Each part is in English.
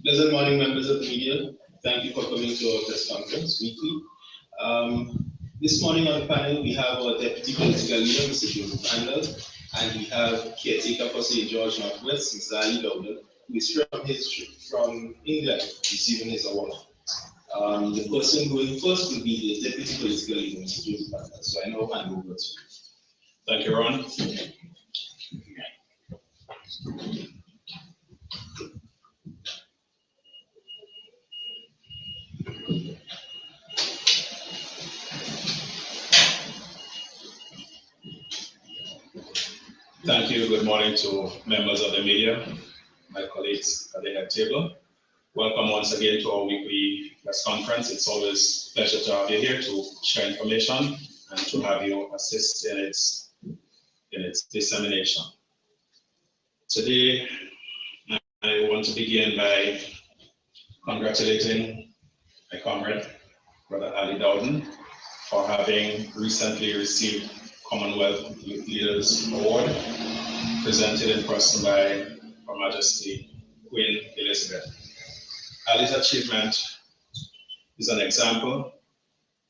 Pleasant morning, members of the media. Thank you for coming to our press conference weekly. This morning on the panel, we have our Deputy Political Leader, Mr. Joseph Handel, and we have Caretaker for St. George Northwest, Mr. Ali Dowdle, who is from England, receiving his award. The person going first will be the Deputy Political Leader, Mr. Joseph Handel. So I now hand over to you. Thank you, Ron. Thank you. Good morning to members of the media, my colleagues at the head table. Welcome once again to our weekly press conference. It's always a pleasure to have you here to share information and to have you assist in its dissemination. Today, I want to begin by congratulating my comrade, Brother Ali Dowdle, for having recently received Commonwealth Youth Leaders Award, presented in person by Her Majesty Queen Elizabeth. Ali's achievement is an example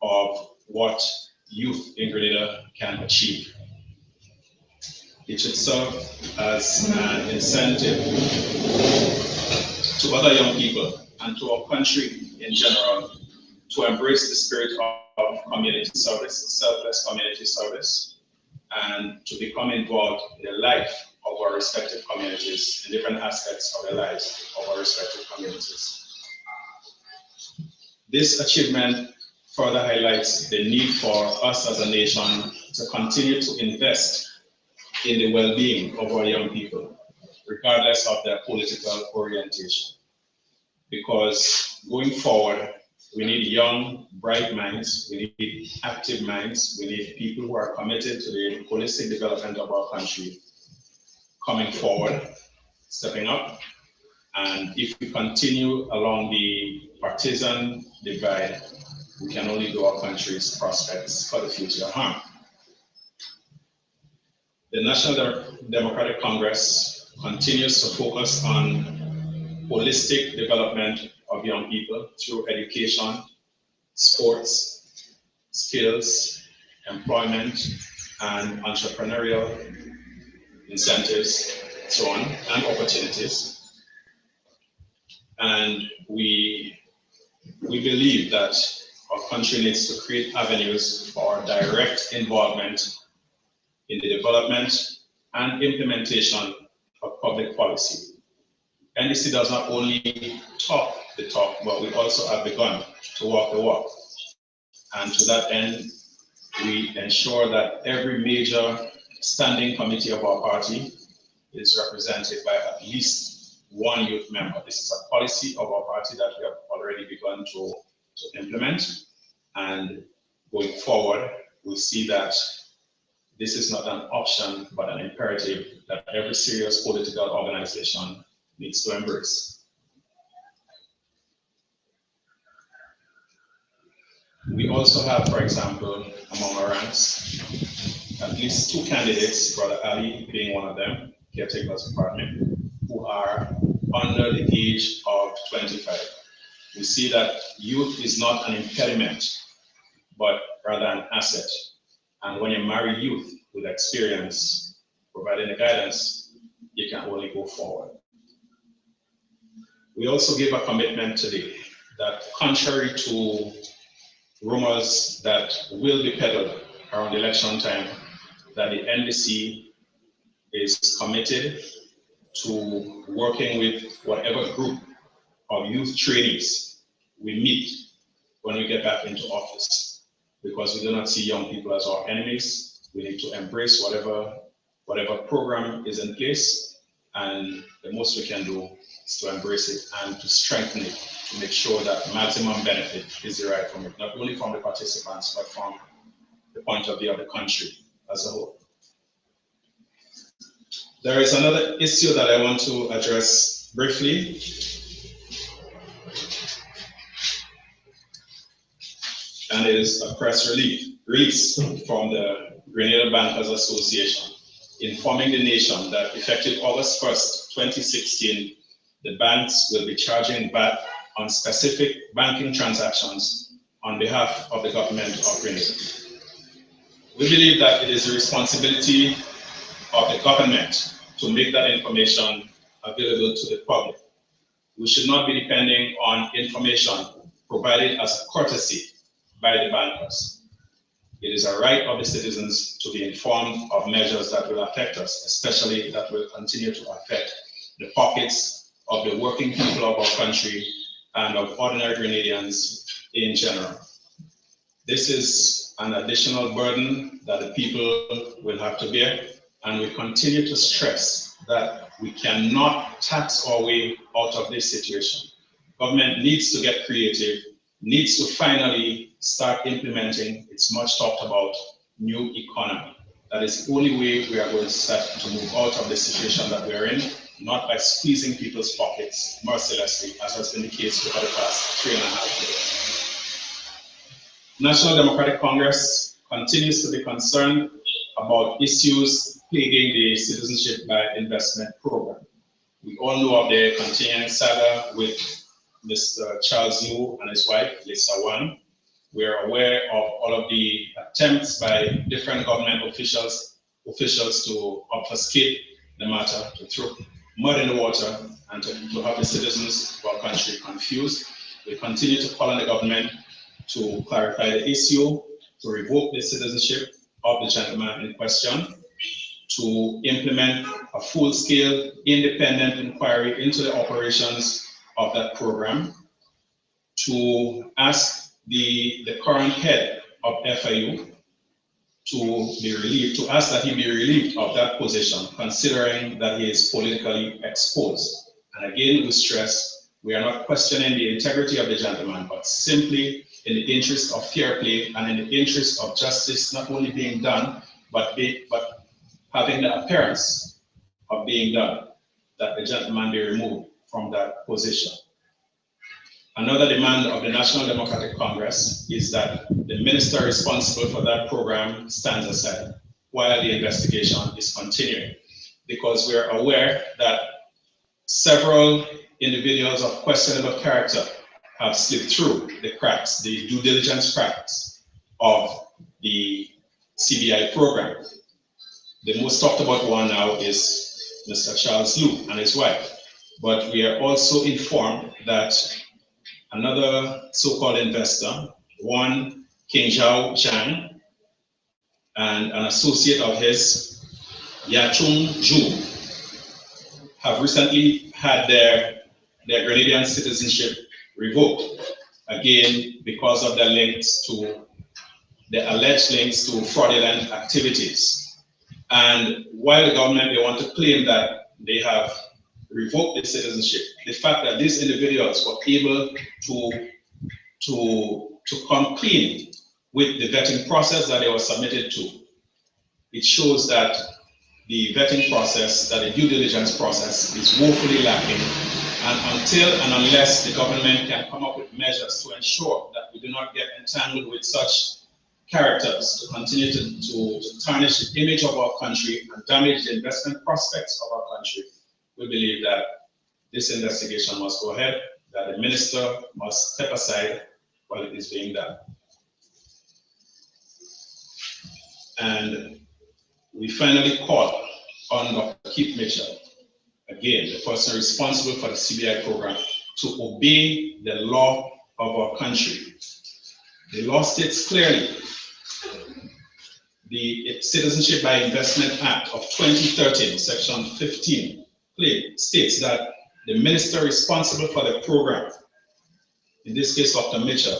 of what youth in Grenada can achieve. It should serve as an incentive to other young people and to our country in general to embrace the spirit of community service, selfless community service, and to become involved in the life of our respective communities, in different aspects of the lives of our respective communities. This achievement further highlights the need for us as a nation to continue to invest in the well-being of our young people, regardless of their political orientation. Because going forward, we need young, bright minds, we need active minds, we need people who are committed to the holistic development of our country coming forward, stepping up. And if we continue along the partisan divide, we can only do our country's prospects for the future harm. The National Democratic Congress continues to focus on holistic development of young people through education, sports, skills, employment, and entrepreneurial incentives, so on, and opportunities. And we believe that our country needs to create avenues for direct involvement in the development and implementation of public policy. NDC does not only talk the talk, but we also have begun to walk the walk. And to that end, we ensure that every major standing committee of our party is represented by at least one youth member. This is a policy of our party that we have already begun to implement. And going forward, we see that this is not an option, but an imperative that every serious political organization needs to embrace. We also have, for example, among our ranks, at least 2 candidates, Brother Ali being one of them, Caretaker's Department, who are under the age of 25. We see that youth is not an impediment, but rather an asset. And when you marry youth with experience, providing the guidance, you can only go forward. We also give a commitment today that, contrary to rumors that will be peddled around election time, that the NDC is committed to working with whatever group of youth trainees we meet when we get back into office, because we do not see young people as our enemies. We need to embrace whatever whatever program is in place, and the most we can do is to embrace it and to strengthen it, to make sure that maximum benefit is derived from it, not only from the participants, but from the point of view of the country as a whole. There is another issue that I want to address briefly. And it is a press release from the Grenada Bankers Association informing the nation that effective August 1st, 2016, the banks will be charging VAT on specific banking transactions on behalf of the government of Grenada. We believe that it is the responsibility of the government to make that information available to the public. We should not be depending on information provided as a courtesy by the bankers. It is a right of the citizens to be informed of measures that will affect us, especially that will continue to affect the pockets of the working people of our country and of ordinary Grenadians in general. This is an additional burden that the people will have to bear, and we continue to stress that we cannot tax our way out of this situation. Government needs to get creative, needs to finally start implementing its much talked about new economy. That is the only way we are going to start to move out of the situation that we are in, not by squeezing people's pockets mercilessly, as has been the case over the past 3.5 years. National Democratic Congress continues to be concerned about issues plaguing the Citizenship by Investment program. We all know of the continuing saga with Mr. Charles Liu and his wife, Lisa Wan. We are aware of all of the attempts by different government officials to obfuscate the matter, to throw mud in the water, and to have the citizens of our country confused. We continue to call on the government to clarify the issue, to revoke the citizenship of the gentleman in question, to implement a full-scale independent inquiry into the operations of that program, to ask the current head of FIU to be relieved, to ask that he be relieved of that position, considering that he is politically exposed. And again, we stress, we are not questioning the integrity of the gentleman, but simply in the interest of fair play and in the interest of justice not only being done, but having the appearance of being done, that the gentleman be removed from that position. Another demand of the National Democratic Congress is that the minister responsible for that program stands aside while the investigation is continuing, because we are aware that several individuals of questionable character have slipped through the cracks, the due diligence cracks of the CBI program. The most talked about one now is Mr. Charles Liu and his wife, but we are also informed that another so-called investor, one King Zhao Zhang, and an associate of his, Yachung Zhu, have recently had their Grenadian citizenship revoked, again, because of their links to, the alleged links to fraudulent activities. And while the government, they want to claim that they have revoked the citizenship, the fact that these individuals were able to come clean with the vetting process that they were submitted to, it shows that the vetting process, that the due diligence process is woefully lacking. And until and unless the government can come up with measures to ensure that we do not get entangled with such characters to continue to tarnish the image of our country and damage the investment prospects of our country, we believe that this investigation must go ahead, that the minister must step aside while it is being done. And we finally call on Dr. Keith Mitchell, again, the person responsible for the CBI program, to obey the law of our country. The law states clearly, the Citizenship by Investment Act of 2013, Section 15, states that the minister responsible for the program, in this case Dr. Mitchell,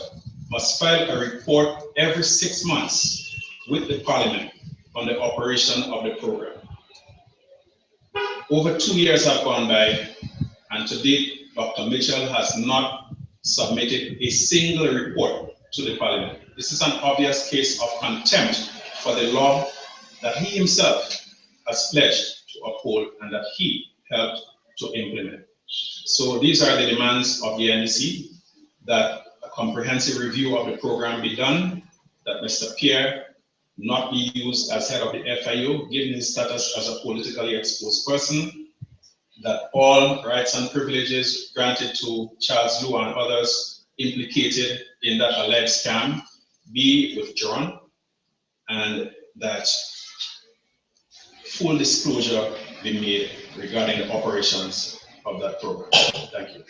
must file a report every 6 months with the Parliament on the operation of the program. Over 2 years have gone by, and to date, Dr. Mitchell has not submitted a single report to the Parliament. This is an obvious case of contempt for the law that he himself has pledged to uphold and that he helped to implement. So these are the demands of the NDC, that a comprehensive review of the program be done, that Mr. Pierre not be used as head of the FIU, given his status as a politically exposed person, that all rights and privileges granted to Charles Liu and others implicated in that alleged scam be withdrawn, and that full disclosure be made regarding the operations of that program. Thank you.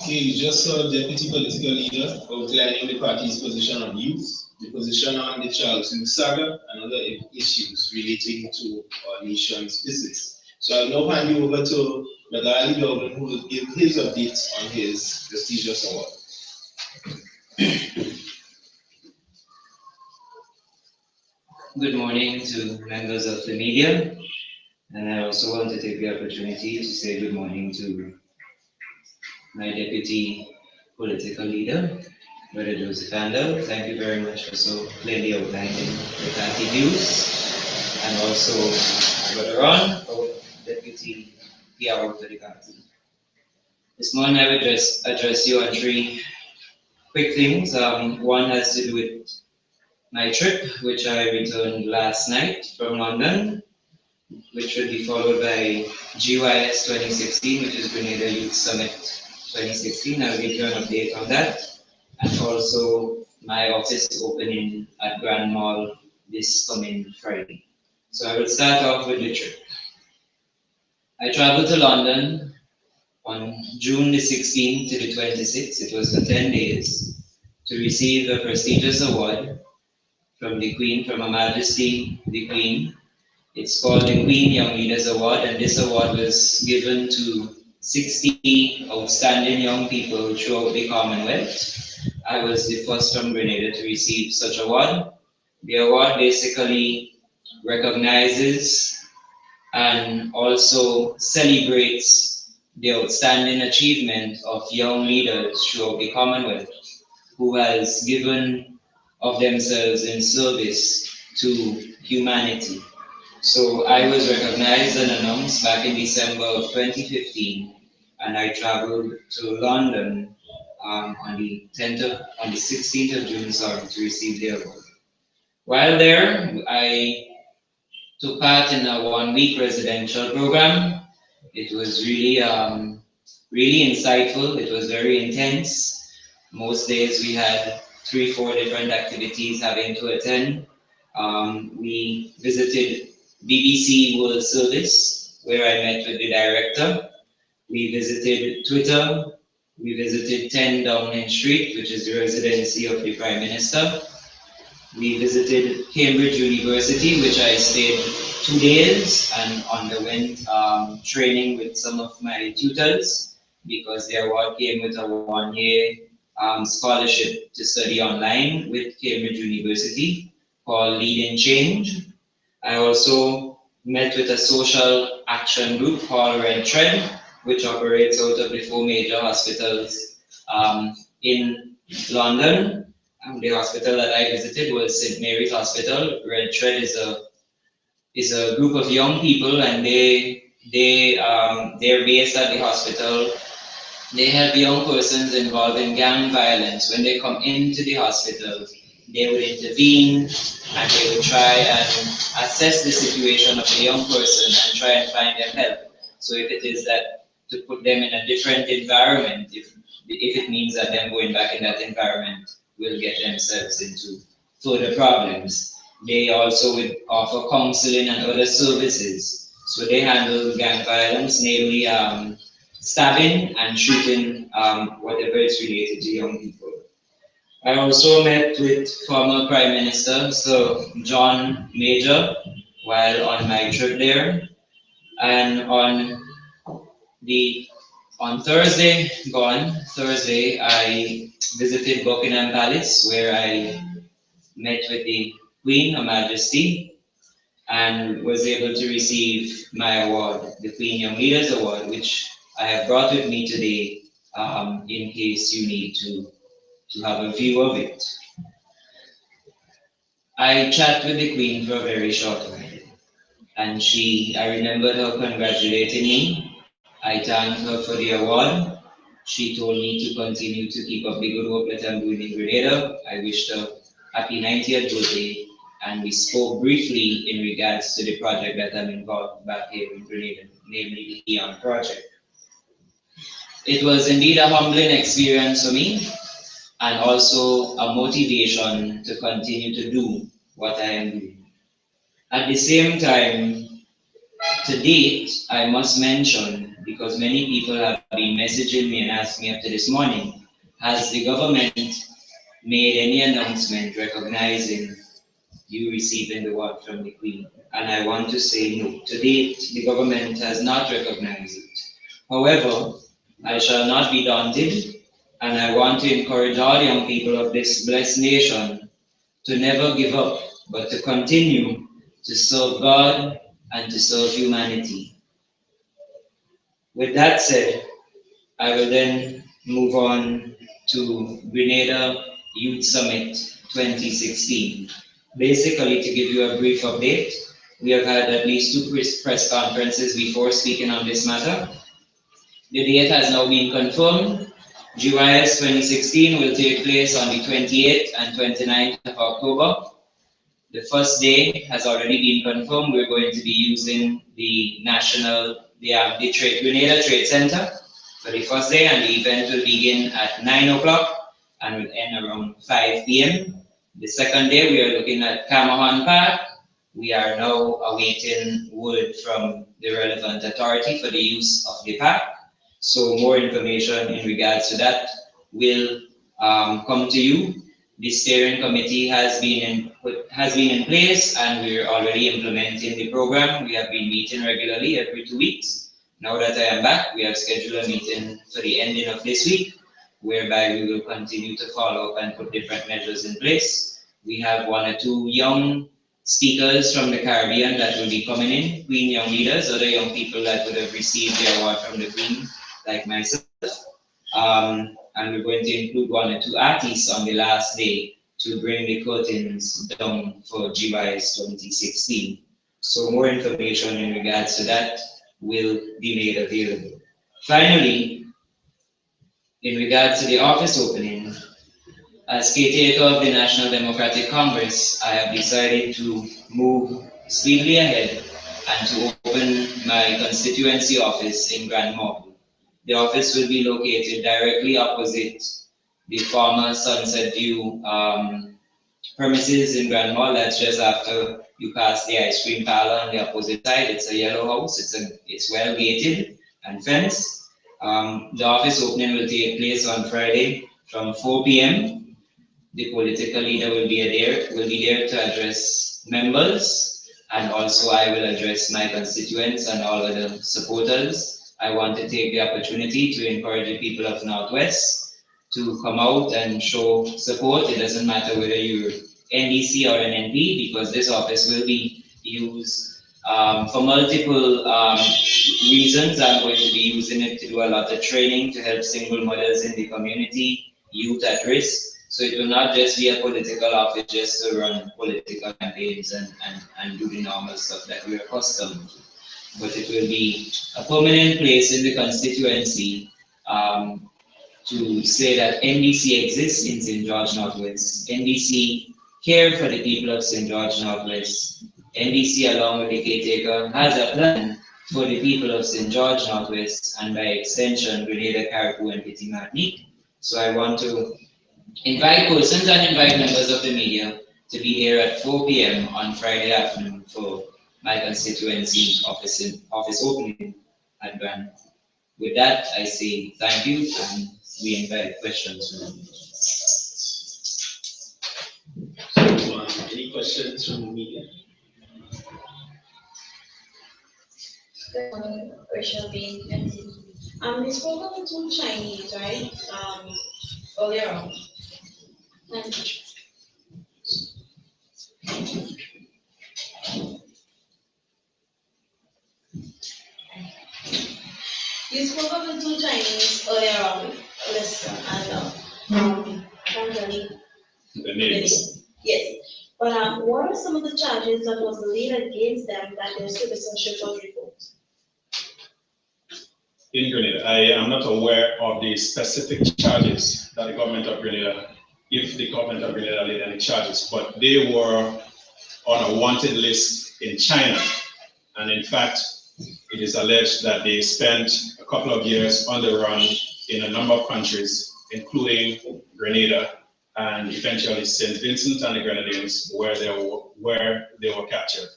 Okay, you just heard Deputy Political Leader outlining the party's position on youth, the position on the Charles Liu saga, and other issues relating to our nation's business. So I'll now hand you over to Magali Dublin, who will give his updates on his prestigious award. Good morning to members of the media, and I also want to take the opportunity to say good morning to my deputy political leader, Brother Joseph Handel. Thank you very much for so clearly outlining the party views, and also Brother Ron, deputy PRO for the party. This morning I will just address you on three quick things. One has to do with my trip, which I returned last night from London, which will be followed by GYS 2016, which is Grenada Youth Summit 2016. I'll give you an update on that. And also my office opening at Grand Mall this coming Friday. So I will start off with the trip. I traveled to London on June the 16th to the 26th. It was for 10 days to receive a prestigious award from the Queen, from Her Majesty the Queen. It's called the Queen Young Leaders Award, and this award was given to 60 outstanding young people throughout the Commonwealth. I was the first from Grenada to receive such award. The award basically recognizes and also celebrates the outstanding achievement of young leaders throughout the Commonwealth who has given of themselves in service to humanity. So I was recognized and announced back in December of 2015, and I traveled to London on the 16th of June, to receive the award. While there, I took part in a one-week residential program. It was really, really insightful. It was very intense. Most days we had 3-4 different activities having to attend. We visited BBC World Service, where I met with the director. We visited Twitter. We visited 10 Downing Street, which is the residency of the Prime Minister. We visited Cambridge University, which I stayed 2 days and underwent training with some of my tutors, because the award came with a 1-year scholarship to study online with Cambridge University called Leading Change. I also met with a social action group called Red Thread, which operates out of the 4 major hospitals in London. The hospital that I visited was St. Mary's Hospital. Red Thread is a group of young people, and they're based at the hospital. They help young persons involved in gang violence. When they come into the hospital, they would intervene and they would try and assess the situation of a young person and try and find them help. So if it is that to put them in a different environment, if it means that them going back in that environment will get themselves into further problems. They also would offer counseling and other services. So they handle gang violence, namely stabbing and shooting, whatever is related to young people. I also met with former Prime Minister Sir John Major while on my trip there. And on Thursday, I visited Buckingham Palace, where I met with the Queen, Her Majesty, and was able to receive my award, the Queen Young Leaders Award, which I have brought with me today in case you need to have a view of it. I chat with the Queen for a very short while, and I remembered her congratulating me. I thanked her for the award. She told me to continue to keep up the good work that I'm doing in Grenada. I wished her happy 90th birthday, and we spoke briefly in regards to the project that I'm involved back here in Grenada, namely the EON project. It was indeed a humbling experience for me, and also a motivation to continue to do what I am doing. At the same time, to date, I must mention, because many people have been messaging me and asking me up to this morning, has the government made any announcement recognizing you receiving the award from the Queen? And I want to say no. To date, the government has not recognized it. However, I shall not be daunted, and I want to encourage all young people of this blessed nation to never give up, but to continue to serve God and to serve humanity. With that said, I will then move on to Grenada Youth Summit 2016. Basically, to give you a brief update, we have had at least 2 press conferences before speaking on this matter. The date has now been confirmed. GYS 2016 will take place on the 28th and 29th of October. The first day has already been confirmed. We're going to be using the Grenada Trade Center for the first day, and the event will begin at 9 o'clock and will end around 5 p.m. The second day, we are looking at Camahan Park. We are now awaiting word from the relevant authority for the use of the park. So more information in regards to that will come to you. The steering committee has been in place, and we're already implementing the program. We have been meeting regularly every 2 weeks. Now that I am back, we have scheduled a meeting for the ending of this week, whereby we will continue to follow up and put different measures in place. We have 1 or 2 young speakers from the Caribbean that will be coming in, Queen Young Leaders, other young people that would have received the award from the Queen, like myself. And we're going to include 1 or 2 artists on the last day to bring the curtains down for GYS 2016. So more information in regards to that will be made available. Finally, in regards to the office opening, as caretaker of the National Democratic Congress, I have decided to move speedily ahead and to open my constituency office in Grand Mall. The office will be located directly opposite the former Sunset View premises in Grand Mall. That's just after you pass the ice cream parlor on the opposite side. It's a yellow house. It's well gated and fenced. The office opening will take place on Friday from 4 p.m. The political leader will be there to address members, and also I will address my constituents and all other supporters. I want to take the opportunity to encourage the people of Northwest to come out and show support. It doesn't matter whether you're NDC or an NP, because this office will be used for multiple reasons. I'm going to be using it to do a lot of training to help single mothers in the community, youth at risk. So it will not just be a political office just to run political campaigns and do the normal stuff that we're accustomed to. But it will be a permanent place in the constituency to say that NDC exists in St. George Northwest. NDC care for the people of St. George Northwest. NDC, along with the caretaker, has a plan for the people of St. George Northwest, and by extension, Grenada, Caribou, and Petit Martinique. So I want to invite persons and invite members of the media to be here at 4 p.m. on Friday afternoon for my constituency office opening at Grand. With that, I say thank you, and we invite questions from So, any questions from the media? Question being we spoke of the 2 Chinese, right? Earlier on. And We spoke of the two Chinese earlier on, Lester and Tanzania. The names. Yes. But what are some of the charges that was laid against them that their citizenship was revoked? In Grenada, I am not aware of the specific charges that the government of Grenada, if the government of Grenada laid any charges, but they were on a wanted list in China. And in fact, it is alleged that they spent a couple of years on the run in a number of countries, including Grenada and eventually St. Vincent and the Grenadines, where they were captured.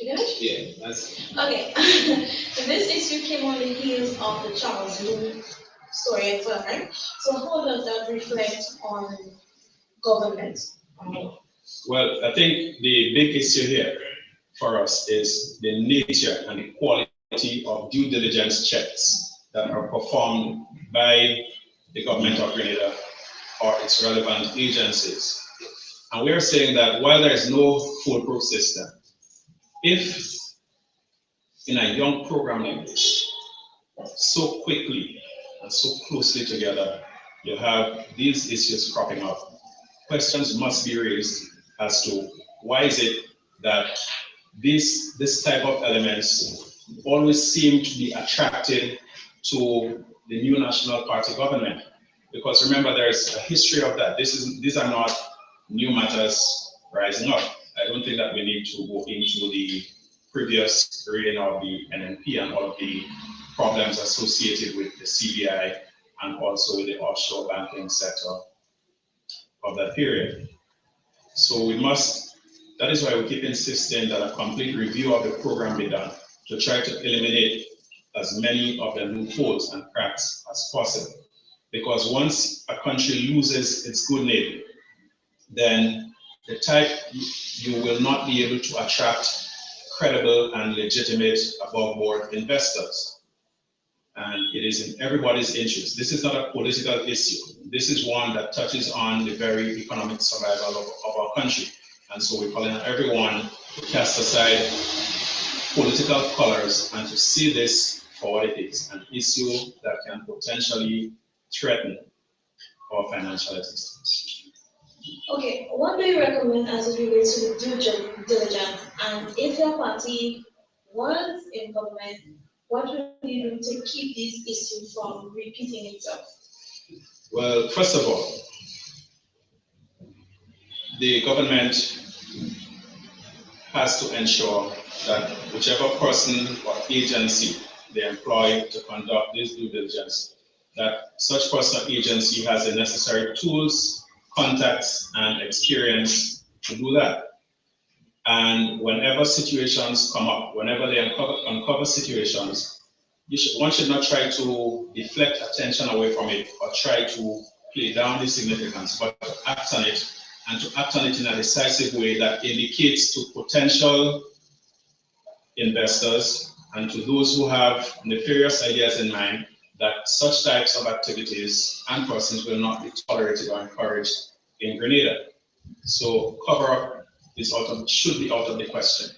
You good? Yeah, that's Okay. So this issue came on the heels of the Charles Wu story as well, right? So how does that reflect on government? Well, I think the big issue here for us is the nature and the quality of due diligence checks that are performed by the government of Grenada or its relevant agencies. And we are saying that while there is no foolproof system, if in a young program like this, so quickly and so closely together, you have these issues cropping up, questions must be raised as to why is it that this type of elements always seem to be attracted to the new National Party government. Because remember, there's a history of that. These are not new matters rising up. I don't think that we need to go into the previous reign of the NNP and all of the problems associated with the CBI and also with the offshore banking sector of that period. So that is why we keep insisting that a complete review of the program be done to try to eliminate as many of the loopholes and cracks as possible. Because once a country loses its good name, then you will not be able to attract credible and legitimate above board investors. And it is in everybody's interest. This is not a political issue. This is one that touches on the very economic survival of our country. And so we're calling on everyone to cast aside political colors and to see this for what it is, an issue that can potentially threaten our financial existence. Okay, what do you recommend as it relates to the due diligence? And if your party was in government, what would you do to keep this issue from repeating itself? Well, first of all, the government has to ensure that whichever person or agency they employ to conduct this due diligence, that such person or agency has the necessary tools, contacts, and experience to do that. And whenever situations come up, whenever they uncover situations, one should not try to deflect attention away from it or try to play down the significance, but to act on it, and to act on it in a decisive way that indicates to potential investors and to those who have nefarious ideas in mind that such types of activities and persons will not be tolerated or encouraged in Grenada. So cover-up should be out of the question.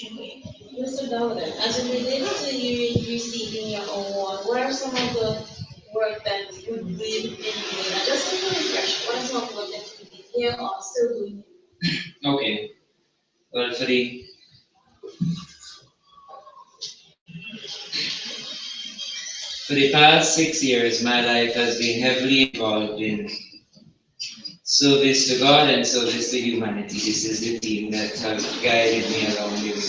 Okay. Mr. Dowden, as it relates to you receiving your award, what are some of the work that you did in Grenada? Just to refresh, what are some of the work that you did here or still doing? Okay. Well, for the past 6 years, my life has been heavily involved in service to God and service to humanity. This is the theme that has guided me along the way.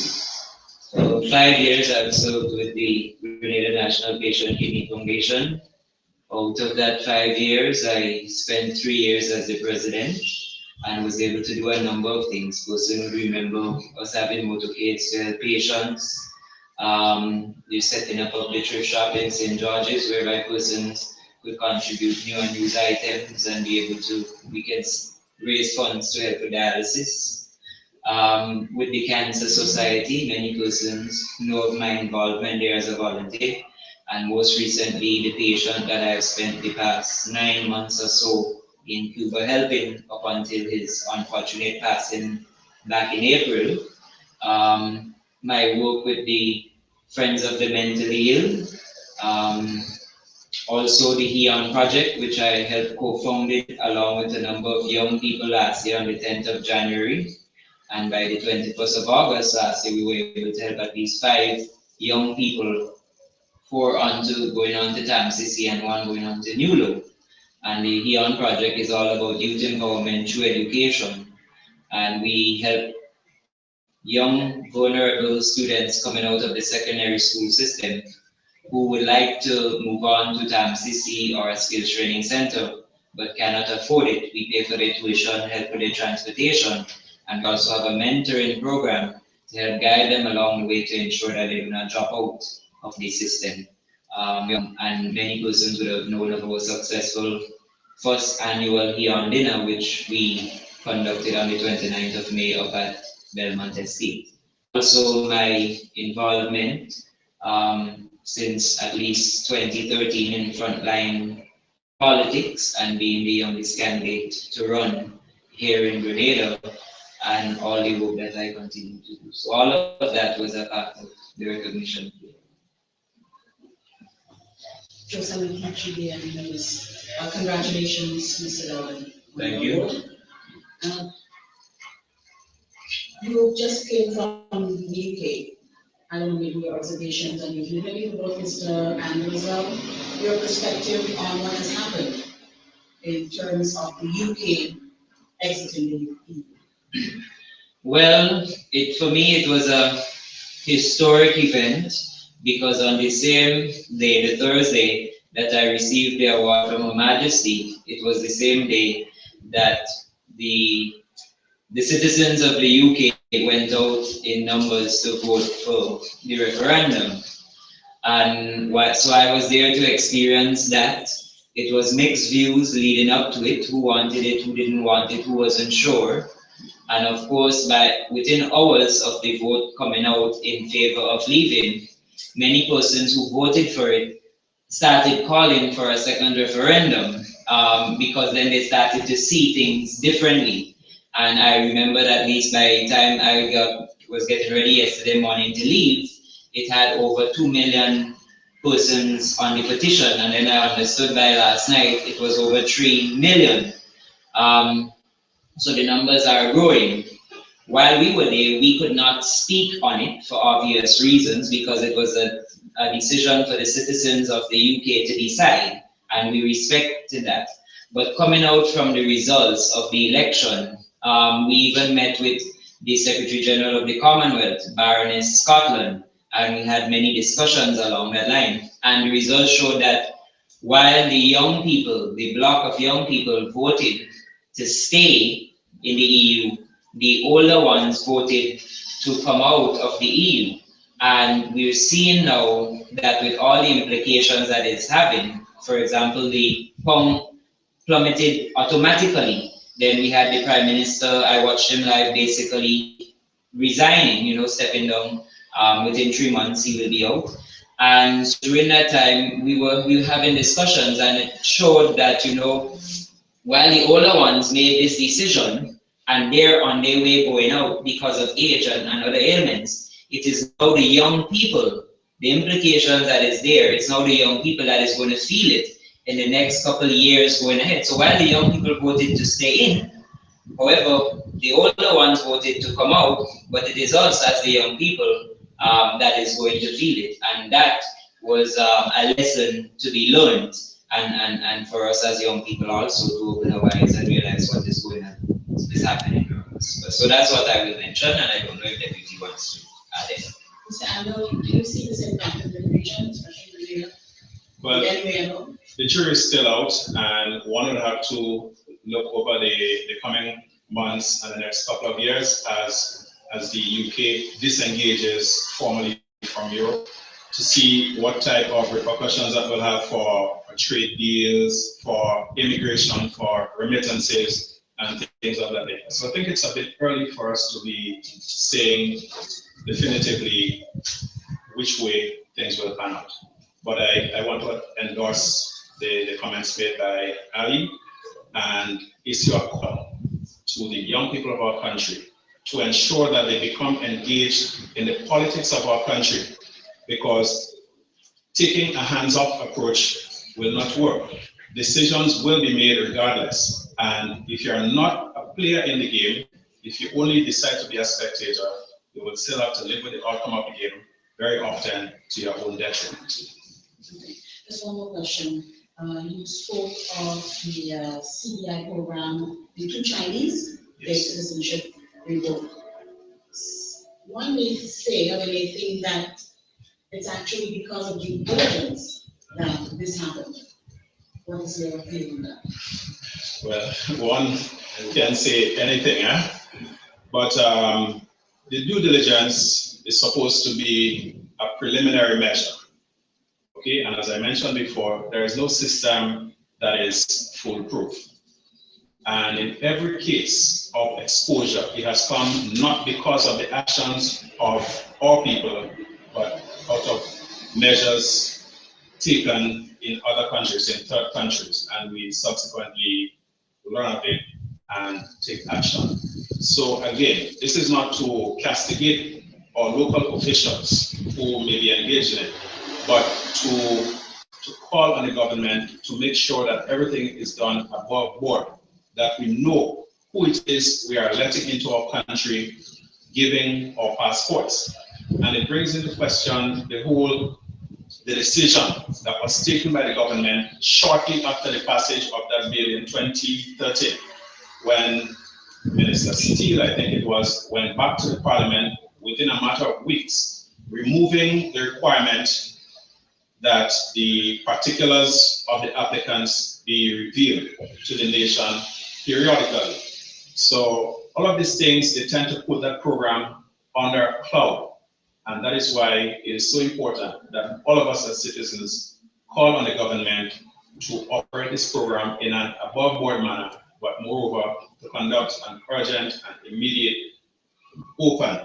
For 5 years, I've served with the Grenada National Patient Kidney Foundation. Out of that 5 years, I spent 3 years as the president and was able to do a number of things. Person would remember us having motorcades to help patients. The setting up of the thrift shop in St. George's, whereby persons could contribute new and used items and be able to, we can raise funds to help with dialysis. With the Cancer Society, many persons know of my involvement there as a volunteer. and most recently the patient that I've spent the past 9 months or so in Cuba helping up until his unfortunate passing back in April. My work with the Friends of the Mentally Ill, also the HEON project, which I helped co-founded along with a number of young people last year on the 10th of January. And by the 21st of August last year, we were able to help at least 5 young people, 4 going on to TAMCC and 1 going on to NULO. And the HEON project is all about youth empowerment through education. And we help young, vulnerable students coming out of the secondary school system who would like to move on to TAMCC or a skills training center but cannot afford it. We pay for their tuition, help with their transportation, and we also have a mentoring program to help guide them along the way to ensure that they do not drop out of the system. And many persons would have known of our successful first annual HEON dinner, which we conducted on the 29th of May up at Belmont Estate. Also, my involvement since at least 2013 in frontline politics and being the youngest candidate to run here in Grenada, and all the work that I continue to do. So all of that was a part of the recognition. Congratulations, Mr. Darwin. Thank you. You just came from the UK. I don't know maybe your observations and your view, maybe about Mr. Andrews, your perspective on what has happened in terms of the UK exiting the EU. Well, for me, it was a historic event because on the same day, the Thursday, that I received the award from Her Majesty, it was the same day that the citizens of the UK went out in numbers to vote for the referendum. And so I was there to experience that. It was mixed views leading up to it, who wanted it, who didn't want it, who wasn't sure. And of course, within hours of the vote coming out in favor of leaving, many persons who voted for it started calling for a second referendum because then they started to see things differently. And I remember that at least by the time I was getting ready yesterday morning to leave, it had over 2 million persons on the petition. And then I understood by last night, it was over 3 million. So the numbers are growing. While we were there, we could not speak on it for obvious reasons because it was a decision for the citizens of the UK to decide, and we respected that. But coming out from the results of the election, we even met with the Secretary General of the Commonwealth, Baroness Scotland, and we had many discussions along that line. And the results showed that while the young people, the block of young people voted to stay in the EU, the older ones voted to come out of the EU. And we're seeing now that with all the implications that it's having, for example, the pound plummeted automatically. Then we had the Prime Minister, I watched him live, basically resigning, stepping down. Within 3 months, he will be out. And during that time, we were having discussions, and it showed that, while the older ones made this decision, and they're on their way going out because of age and other ailments, it is now the young people, the implications that is there, it's now the young people that is going to feel it in the next couple of years going ahead. So while the young people voted to stay in, however, the older ones voted to come out, but it is us as the young people that is going to feel it. And that was a lesson to be learned, and for us as young people also to open our eyes and realize what is going on, is happening around us. So that's what I will mention, and I don't know if Deputy wants to add anything. Mr. Andrew, do you see this impact in the region, especially in the Well, the jury is still out, and one would have to look over the coming months and the next couple of years as the UK disengages formally from Europe to see what type of repercussions that will have for trade deals, for immigration, for remittances, and things of that nature. So I think it's a bit early for us to be saying definitively which way things will pan out. but I want to endorse the comments made by Ali and issue a call to the young people of our country to ensure that they become engaged in the politics of our country, because taking a hands-off approach will not work. Decisions will be made regardless, and if you are not a player in the game, if you only decide to be a spectator, you will still have to live with the outcome of the game, very often to your own detriment. Just one more question. You spoke of the CBI program, the two Chinese, their citizenship revoked. One may say, or they may think that it's actually because of due diligence that this happened. What is your opinion on that? Well, one can say anything, but the due diligence is supposed to be a preliminary measure. Okay, and as I mentioned before, there is no system that is foolproof. And in every case of exposure, it has come not because of the actions of our people, but out of measures taken in other countries, in third countries, and we subsequently learn of it and take action. So again, this is not to castigate our local officials who may be engaged in it, but to call on the government to make sure that everything is done above board, that we know who it is we are letting into our country, giving our passports. And it brings into question the decision that was taken by the government shortly after the passage of that bill in 2013, when Minister Steele, I think it was, went back to the parliament within a matter of weeks, removing the requirement that the particulars of the applicants be revealed to the nation periodically. So all of these things, they tend to put that program under a cloud. And that is why it is so important that all of us as citizens call on the government to operate this program in an above board manner, but moreover, to conduct an urgent and immediate, open,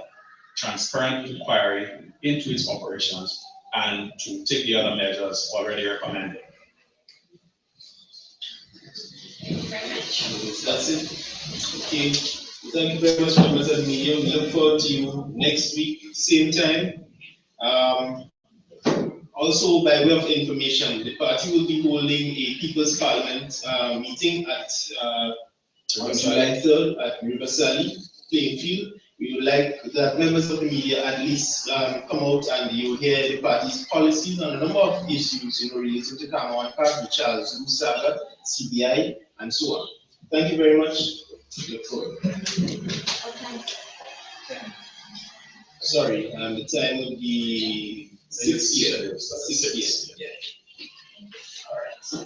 transparent inquiry into its operations, and to take the other measures already recommended. Thank you very much. That's it. Okay. Thank you very much, members of the media. We look forward to you next week, same time. Also, by way of information, the party will be holding a People's Parliament meeting at on July 3rd at Riverside playing field. We would like that members of the media at least come out and you hear the party's policies on a number of issues, related to Kamawan Park, the Charles Lou Saga, CBI, and so on. Thank you very much. Look forward. Sorry, the time would be 6 p.m. 6 p.m. Yeah. All right.